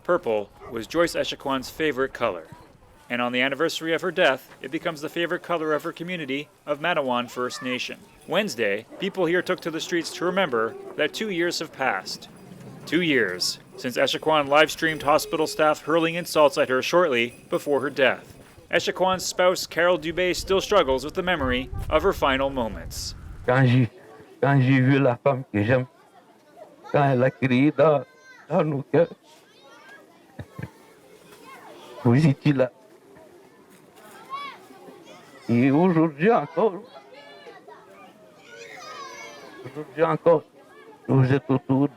Purple was Joyce Echaquan's favorite color. And on the anniversary of her death, it becomes the favorite color of her community of Manawan First Nation. Wednesday, people here took to the streets to remember that 2 years have passed. 2 years since Echaquan live-streamed hospital staff hurling insults at her shortly before her death. Echaquan's spouse, Carol Dubé, still struggles with the memory of her final moments. Quand j'ai vu la femme que j'aime, quand elle a crié dans nos cœurs, vous étiez là. Et aujourd'hui encore, vous êtes autour.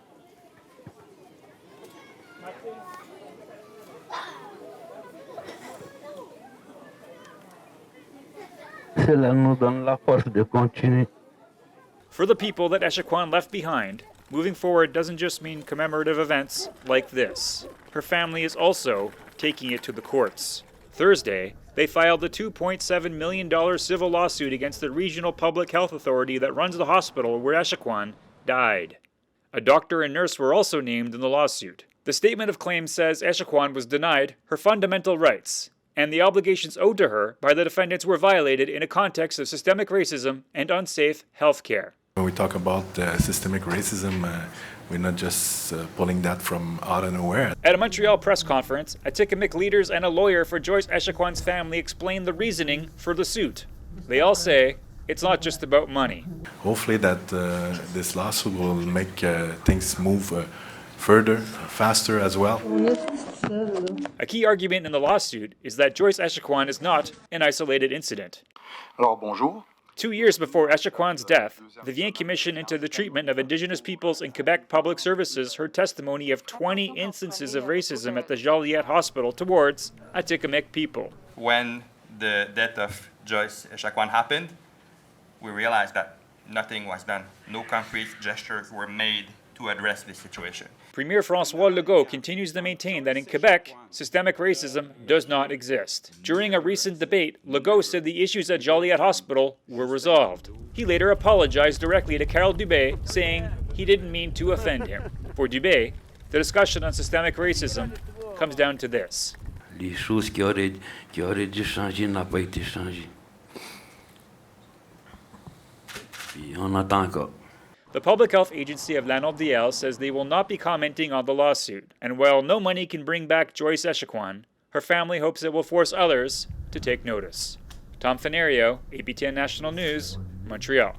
Cela nous donne la force de continuer. For the people that Echaquan left behind, moving forward doesn't just mean commemorative events like this. Her family is also taking it to the courts. Thursday, they filed a $2.7 million civil lawsuit against the regional public health authority that runs the hospital where Echaquan died. A doctor and nurse were also named in the lawsuit. The statement of claim says Echaquan was denied her fundamental rights, and the obligations owed to her by the defendants were violated in a context of systemic racism and unsafe health care. When we talk about systemic racism, we're not just pulling that from out of nowhere. At a Montreal press conference, Atikamekw leaders and a lawyer for Joyce Echaquan's family explained the reasoning for the suit. They all say it's not just about money. Hopefully that this lawsuit will make things move further, faster as well. A key argument in the lawsuit is that Joyce Echaquan is not an isolated incident. Alors, bonjour. 2 years before Echaquan's death, the Vien Commission into the Treatment of Indigenous Peoples in Quebec Public Services heard testimony of 20 instances of racism at the Joliette Hospital towards Atikamekw people. When the death of Joyce Echaquan happened, we realized that nothing was done. No concrete gestures were made to address this situation. Premier François Legault continues to maintain that in Quebec, systemic racism does not exist. During a recent debate, Legault said the issues at Joliette Hospital were resolved. He later apologized directly to Carol Dubé, saying he didn't mean to offend him. For Dubé, the discussion on systemic racism comes down to this. Les choses qui auraient dû changer n'ont pas été changées. Puis on attend encore. The Public Health Agency of Lanaudière says they will not be commenting on the lawsuit, and while no money can bring back Joyce Echaquan, her family hopes it will force others to take notice. Tom Fenario, APTN National News, Montreal.